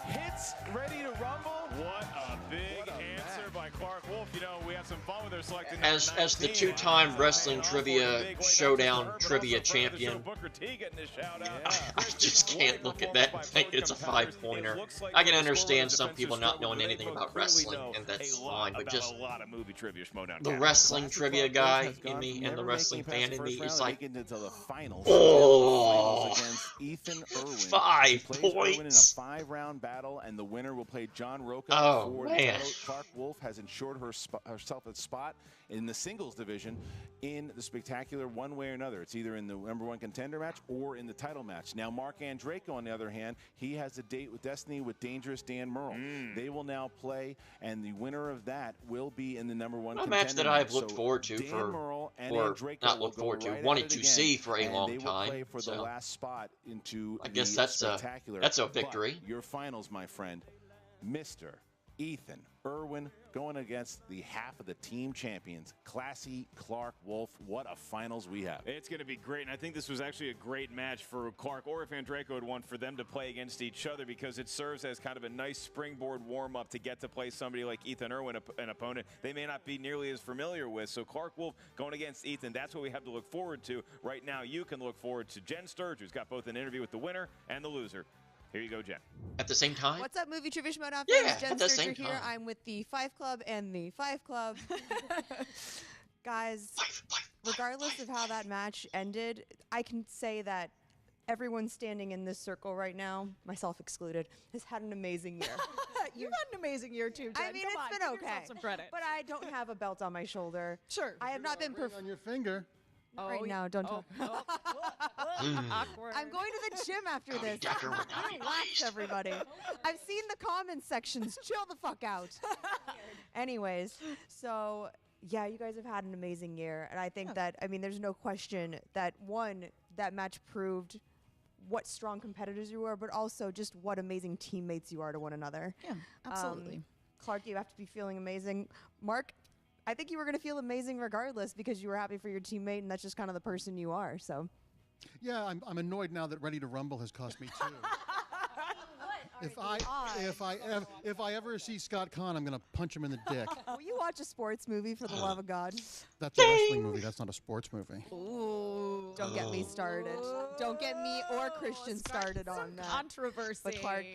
Hits Ready to Rumble. What a big answer by Clarke Wolfe. You know, we had some fun with her selecting As the 2-time wrestling trivia showdown trivia champion, Booker T getting a shout out. I just can't look at that and think it's a 5-pointer. I can understand some people not knowing anything about wrestling, and that's fine, but just a lot of movie trivia Schmoedown. the wrestling trivia guy in me and the wrestling fan in me is like, into the finals. oh, Against Ethan Irwin. 5 She plays Irwin in a points. 5-round battle, and the winner will play John Roca Oh, for man. the title. Clarke Wolfe has ensured herself a spot in the singles division in the spectacular one way or another. It's either in the #1 contender match or in the title match. Now, Marc Andreyko, on the other hand, he has a date with Destiny with Dangerous Dan Murrell. They will now play, and the winner of that will be in the #1 contender a match that I've looked So forward to Dan for, Murrell and or Andreyko not will looked go forward to, right at wanted it to again, see for a and long they will time. play for the So last spot into I guess the that's a spectacular. victory. But your finals, my friend, Mr. Ethan Irwin going against the half of the team champions, classy Clarke Wolfe. What a finals we have. It's going to be great, and I think this was actually a great match for Clarke, or if Andreyko had won, for them to play against each other, because it serves as kind of a nice springboard warm-up to get to play somebody like Ethan Irwin, an opponent they may not be nearly as familiar with. So Clarke Wolfe going against Ethan, that's what we have to look forward to. Right now, you can look forward to Jen Sturge, who's got both an interview with the winner and the loser. Here you go, Jen. At the same time? What's up, Movie Trivia Schmoedown Yeah, fans? Jen at the Sturger same here. time. I'm with the 5 Club and the 5 Club. Guys, regardless of how that match ended, I can say that everyone standing in this circle right now, myself excluded, has had an amazing year. You've had an amazing year too, Jen. I mean, Come it's on, been give okay. yourself some credit. But I don't have a belt on my shoulder. Sure. I have not been on your finger. right now. Don't talk. Awkward. I'm going to the gym after this. Relax, everybody. I've seen the comment sections. Chill the fuck out. Anyways, so yeah, you guys have had an amazing year, and I think that, I mean, there's no question that that match proved what strong competitors you were, but also just what amazing teammates you are to one another. Yeah, absolutely. Clarke, you have to be feeling amazing. Mark, I think you were going to feel amazing regardless because you were happy for your teammate, and that's just kind of the person you are. So, Yeah, I'm annoyed now that Ready to Rumble has cost me 2. If I ever see Scott Conn, I'm gonna punch him in the dick. will you watch a sports movie for the love of God? That's a wrestling movie. That's not a sports movie. Ooh, don't get me started. Don't get me or Christian started on that. Controversy. But Clarke,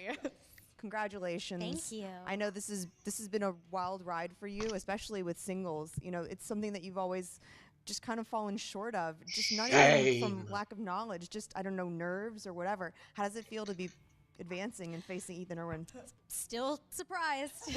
congratulations. Thank you. I know this has been a wild ride for you, especially with singles. You know, it's something that you've always just kind of fallen short of. Just not even from lack of knowledge, just, I don't know, nerves or whatever. How does it feel to be advancing and facing Ethan Irwin? Still surprised.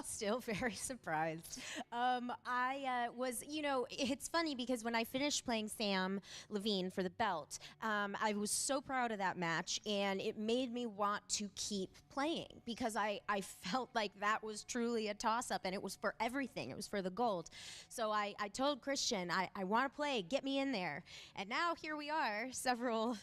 Still very surprised. I was, you know, it's funny because when I finished playing Sam Levine for the belt, I was so proud of that match, and it made me want to keep playing because I felt like that was truly a toss-up, and it was for everything. It was for the gold. So I told Christian, I want to play. Get me in there. And now here we are, several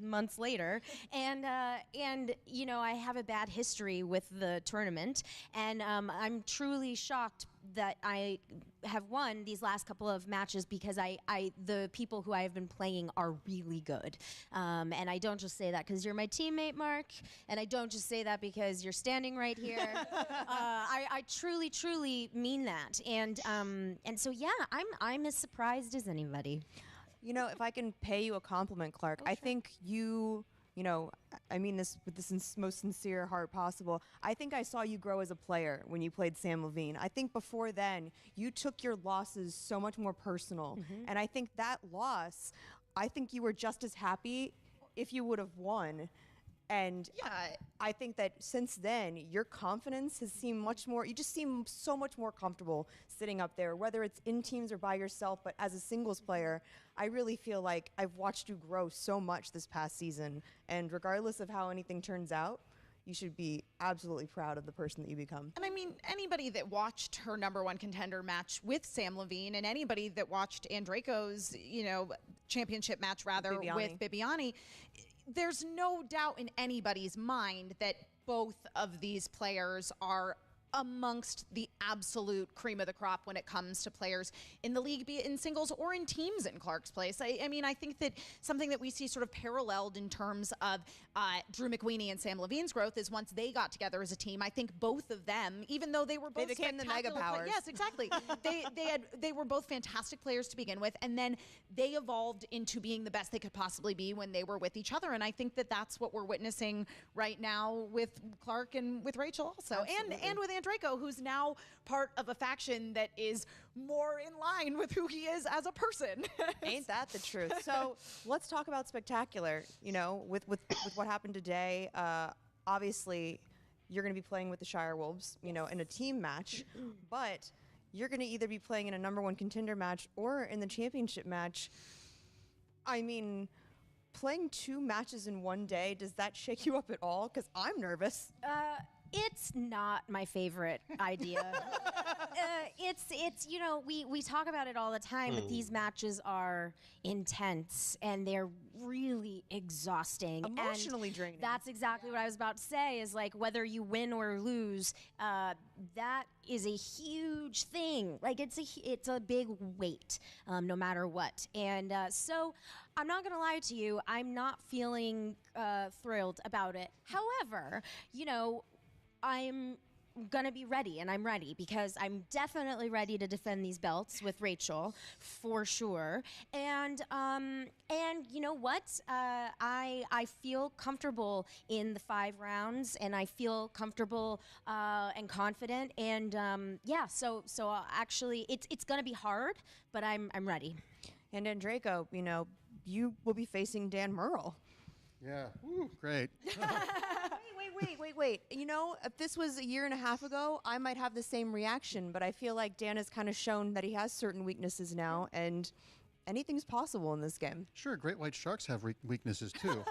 months later, and and you know, I have a bad history with the tournament, and I'm truly shocked that I have won these last couple of matches because the people who I have been playing are really good. And I don't just say that because you're my teammate, Mark, and I don't just say that because you're standing right here. I truly, truly mean that. And so, yeah, I'm as surprised as anybody. You know, if I can pay you a compliment, Clarke, I think you know, I mean this with the most sincere heart possible. I think I saw you grow as a player when you played Sam Levine. I think before then, you took your losses so much more personal. And I think that loss, I think you were just as happy if you would have won. And I think that since then, your confidence has seemed much more, you just seem so much more comfortable sitting up there, whether it's in teams or by yourself, but as a singles player, I really feel like I've watched you grow so much this past season. And regardless of how anything turns out, you should be absolutely proud of the person that you become. And I mean, anybody that watched her #1 contender match with Sam Levine and anybody that watched Andreyko's, you know, championship match rather with Bibiani, there's no doubt in anybody's mind that both of these players are amongst the absolute cream of the crop when it comes to players in the league, be it in singles or in teams in Clarke's place. I mean, I think that something that we see sort of paralleled in terms of Drew McWeeny and Sam Levine's growth is once they got together as a team, I think both of them, even though they were both became the mega powers. Yes, exactly. they were both fantastic players to begin with, and then they evolved into being the best they could possibly be when they were with each other. And I think that that's what we're witnessing right now with Clarke and with Rachel also, and with Andreyko, who's now part of a faction that is more in line with who he is as a person. Ain't that the truth? So let's talk about Spectacular. You know, with what happened today, obviously you're going to be playing with the Shire Wolves, you know, in a team match, but you're going to either be playing in a #1 contender match or in the championship match. I mean, playing 2 matches in one day, does that shake you up at all? Because I'm nervous. It's not my favorite idea. It's you know, we talk about it all the time, but these matches are intense and they're really exhausting. Emotionally draining. That's exactly what I was about to say, is like whether you win or lose, that is a huge thing. Like it's a big weight, no matter what. And so I'm not going to lie to you, I'm not feeling thrilled about it. However, you know, I'm gonna be ready, and I'm ready because I'm definitely ready to defend these belts with Rachel for sure. And you know what? I feel comfortable in the 5 rounds, and I feel comfortable and confident. And yeah, so actually, it's gonna be hard, but I'm ready. And Andreyko, you know, you will be facing Dan Murrell. Yeah, great. Wait. You know, if this was a year and a half ago, I might have the same reaction, but I feel like Dan has kind of shown that he has certain weaknesses now, and anything's possible in this game. Sure, great white sharks have weaknesses too,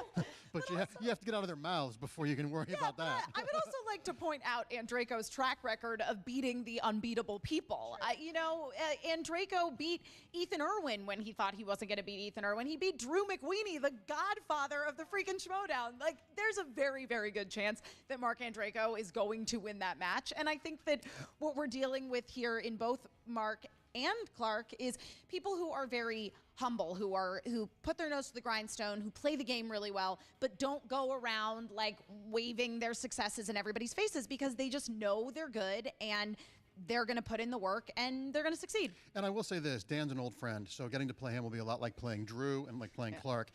but you have to get out of their mouths before you can worry about that. I would also like to point out Andreyko's track record of beating the unbeatable people. You know, Andreyko beat Ethan Irwin when he thought he wasn't going to beat Ethan Irwin. He beat Drew McWeeny, the godfather of the freaking Schmoedown. Like, there's a very, very good chance that Marc Andreyko is going to win that match. And I think that what we're dealing with here in both Marc and Clarke is people who are very humble, who put their nose to the grindstone, who play the game really well, but don't go around like waving their successes in everybody's faces because they just know they're good and they're going to put in the work and they're going to succeed. And I will say this, Dan's an old friend, so getting to play him will be a lot like playing Drew and like playing Clarke.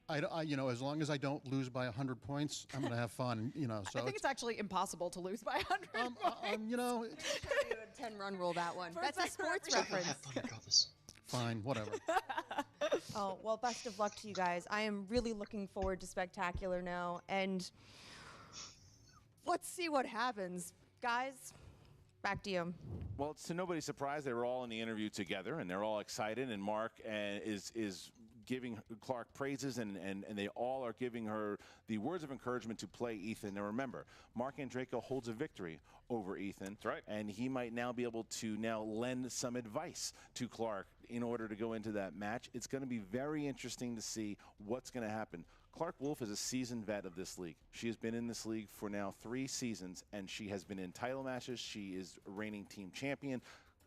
I you know, as long as I don't lose by 100 points, I'm going to have fun, you know. So I think it's actually impossible to lose by 100 points. You know, 10-run rule, that one. That's a sports reference. Fine, whatever. Oh, well, best of luck to you guys. I am really looking forward to Spectacular now, and let's see what happens. Guys, back to you. Well, it's to nobody's surprise they were all in the interview together, and they're all excited, and Marc is giving Clarke praises, and they all are giving her the words of encouragement to play Ethan. Now remember, Marc Andreyko holds a victory over Ethan. That's right. And he might now be able to lend some advice to Clarke in order to go into that match. It's going to be very interesting to see what's going to happen. Clarke Wolfe is a seasoned vet of this league. She has been in this league for now 3 seasons, and she has been in title matches. She is reigning team champion.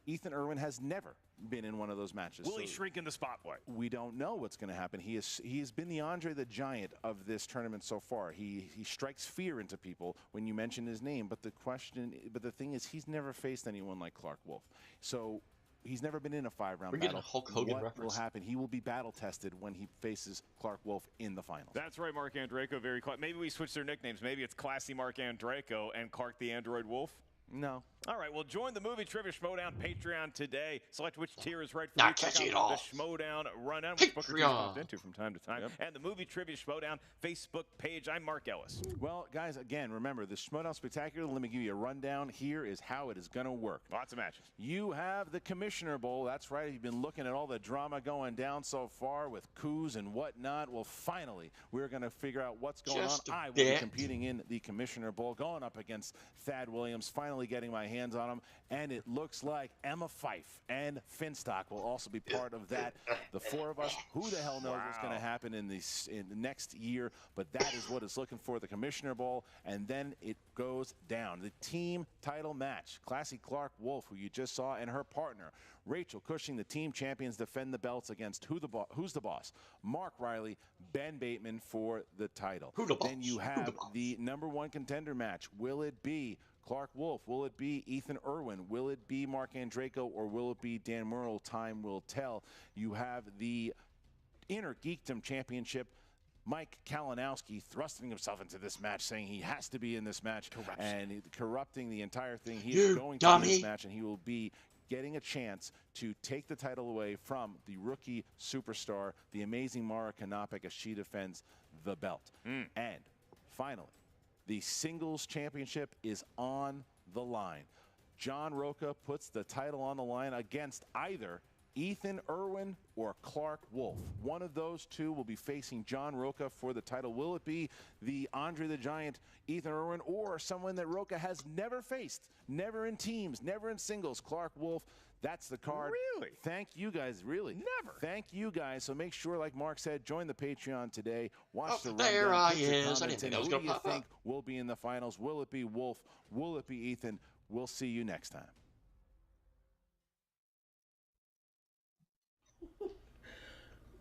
Ethan Irwin has never been in one of those matches. Will he shrink in the spotlight? We don't know what's going to happen. He has been the Andre the Giant of this tournament so far. He strikes fear into people when you mention his name. But the thing is, he's never faced anyone like Clarke Wolfe. So he's never been in a 5-round We're getting battle. a Hulk Hogan what reference. will happen? He will be battle tested when he faces Clarke Wolfe in the finals. That's right, Marc Andreyko. Maybe we switch their nicknames. Maybe it's Classy Marc Andreyko and Clarke the Android Wolf. No. All right, well, join the Movie Trivia Schmoedown Patreon today. Select which tier is right for you. Check out the Schmoedown Rundown, which Booker T's bumped into from time to time. Yep. And the Movie Trivia Schmoedown Facebook page. I'm Mark Ellis. Well, guys, again, remember, the Schmoedown Spectacular, let me give you a rundown. Here is how it is going to work. Lots of matches. You have the Commissioner Bowl. That's right. You've been looking at all the drama going down so far with coups and whatnot. Well, finally, we're going to figure out what's going on. I will be competing in the Commissioner Bowl, going up against Thad Williams, finally getting my hands on him. And it looks like Emma Fife and Finstock will also be part of that. The 4 of us, who the hell knows what's going to happen in the next year, but that is what it's looking for, the Commissioner Bowl, and then it goes down. The team title match, Classy Clarke Wolfe, who you just saw, and her partner, Rachel Cushing, the team champions, defend the belts against Who's the Boss? Mark Riley, Ben Bateman for the title. Then you have the #1 contender match. Will it be Clarke Wolfe? Will it be Ethan Irwin? Will it be Marc Andreyko? Or will it be Dan Murrell? Time will tell. You have the Inner Geekdom Championship. Mike Kalinowski thrusting himself into this match, saying he has to be in this match and corrupting the entire thing. He is going to be in this match, and he will be getting a chance to take the title away from the rookie superstar, the amazing Mara Kanopik, as she defends the belt. And finally, the singles championship is on the line. John Roca puts the title on the line against either Ethan Irwin or Clarke Wolfe. One of those two will be facing John Roca for the title. Will it be the Andre the Giant, Ethan Irwin, or someone that Roca has never faced, never in teams, never in singles, Clarke Wolfe? That's the card. Really? Thank you guys. Really. Never. Thank you guys. So make sure, like Mark said, join the Patreon today. Watch the there rundown. I Put your is. I didn't comments think in. I was Who going do to you pop think will be in the finals? Will it be Wolfe? Will it be Ethan? We'll see you next time.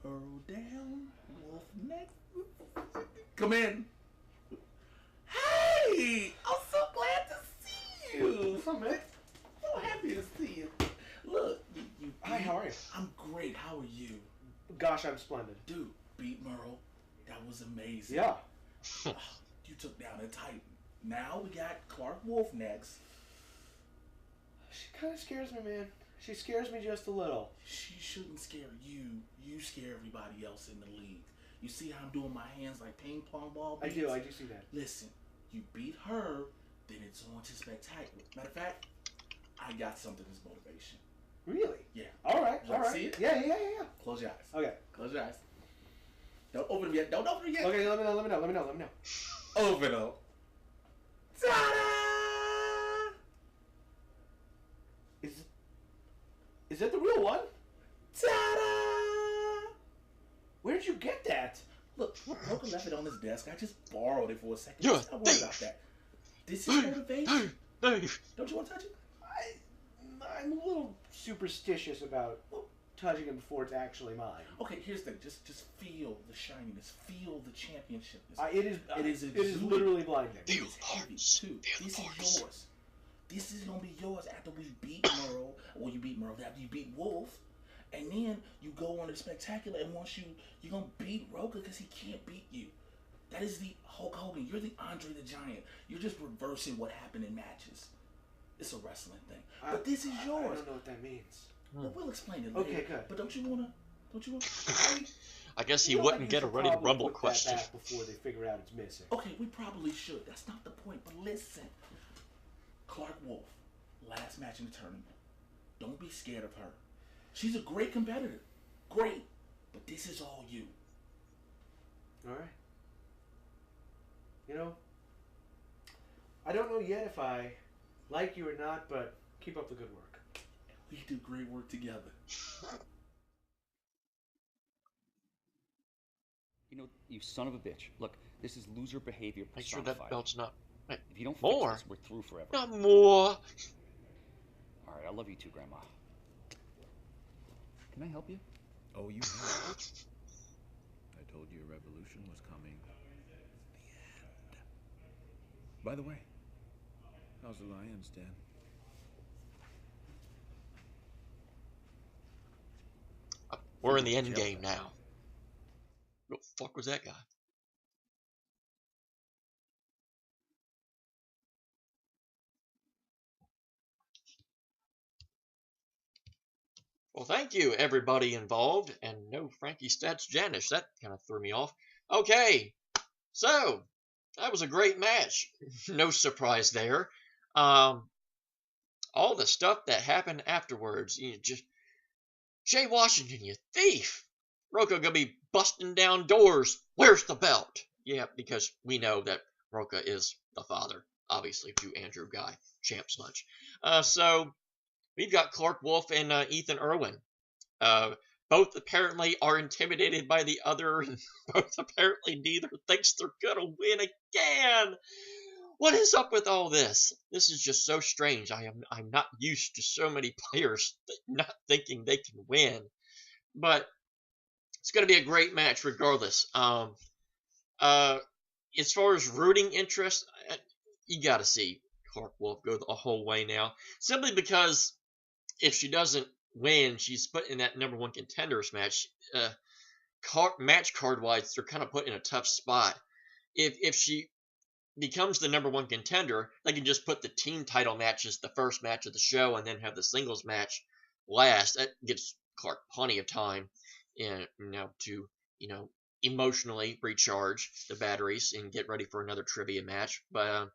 Earl down, Wolf next. Come in. Hey! I'm so glad to see you. What's up, man? So happy to see you. Look, you Hi, how are you? I'm great. How are you? Gosh, I'm splendid. Dude, beat Merle. That was amazing. Yeah. You took down a Titan. Now we got Clarke Wolfe next. She kind of scares me, man. She scares me just a little. She shouldn't scare you. You scare everybody else in the league. You see how I'm doing my hands like ping pong ball beats? I do see that. Listen, you beat her, then it's on to spectacular. Matter of fact, I got something as motivation. Really? Yeah. All right. You wanna see it? Yeah. Close your eyes. Okay. Close your eyes. Don't open them yet. Don't open them yet. Okay, let me know. Open them. Ta-da! Is that the real one? Ta-da! Where'd you get that? Look, Roca left it on his desk. I just borrowed it for a second. Don't worry about that. This is motivation. Dave. Don't you want to touch it? I'm a little superstitious about touching it before it's actually mine. Okay, here's the thing. Just feel the shininess. Feel the championship. It is literally blinding. Feel heavy too. This is yours. This is gonna be yours after we beat Merle. Well, you beat Merle. After you beat Wolfe, and then you go on to spectacular. And once you're gonna beat Roca because he can't beat you. That is the Hulk Hogan. You're the Andre the Giant. You're just reversing what happened in matches. It's a wrestling thing. But this is yours. I don't know what that means. Well, we'll explain it later. Okay, good. But don't you wanna? I guess he wouldn't get a Ready to Rumble question. That before they figure out it's missing. Okay, we probably should. That's not the point. But listen, Clarke Wolfe, last match in the tournament. Don't be scared of her. She's a great competitor. Great. But this is all you. All right. You know, I don't know yet if I like you or not, but keep up the good work. We do great work together. You know, you son of a bitch. Look, this is loser behavior Make sure personified. that belt's not... If you don't more. fix this, we're through forever. Not more. All right, I love you too, Grandma. Can I help you? Oh, you have. I told you a revolution was coming. The end. By the way, how's the Lions, Dan? We're in the end game now. What the fuck was that guy? Well, thank you, everybody involved. And no Frankie Stats Janish. That kind of threw me off. Okay, so that was a great match. No surprise there. All the stuff that happened afterwards. You just Jay Washington, you thief! Roka gonna be busting down doors. Where's the belt? Yeah, because we know that Roka is the father, obviously, to Andrew Guy, champ sludge. So we've got Clarke Wolfe and Ethan Irwin. Both apparently are intimidated by the other, and both apparently neither thinks they're gonna win again. What is up with all this? This is just so strange. I'm not used to so many players not thinking they can win, but it's gonna be a great match regardless. As far as rooting interest, you gotta see Clarke Wolfe go the whole way now, simply because if she doesn't win, she's put in that number one contenders match. Match card wise, they're kind of put in a tough spot. If she becomes the number one contender, they can just put the team title match as the first match of the show and then have the singles match last. That gives Clarke plenty of time to emotionally recharge the batteries and get ready for another trivia match. But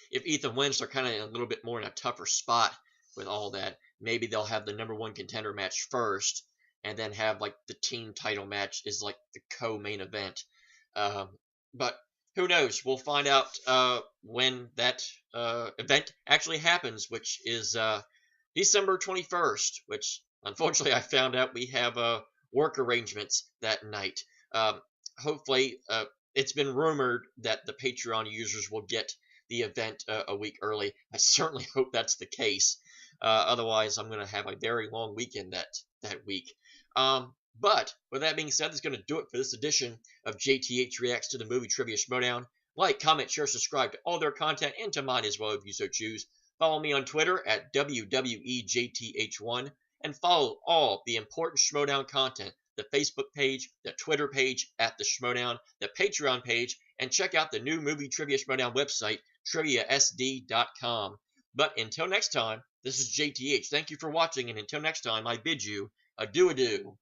if Ethan wins, they're kind of a little bit more in a tougher spot with all that. Maybe they'll have the number one contender match first and then have like the team title match is like the co-main event. But who knows? We'll find out when that event actually happens, which is December 21st, which unfortunately I found out we have work arrangements that night. Hopefully, it's been rumored that the Patreon users will get the event a week early. I certainly hope that's the case. Otherwise, I'm going to have a very long weekend that week. But with that being said, that's going to do it for this edition of JTH Reacts to the Movie Trivia Schmoedown. Like, comment, share, subscribe to all their content and to mine as well if you so choose. Follow me on Twitter at WWEJTH1 and follow all the important Schmoedown content, the Facebook page, the Twitter page at the Schmoedown, the Patreon page, and check out the new Movie Trivia Schmoedown website, triviasd.com. But until next time, this is JTH. Thank you for watching, and until next time, I bid you adieu.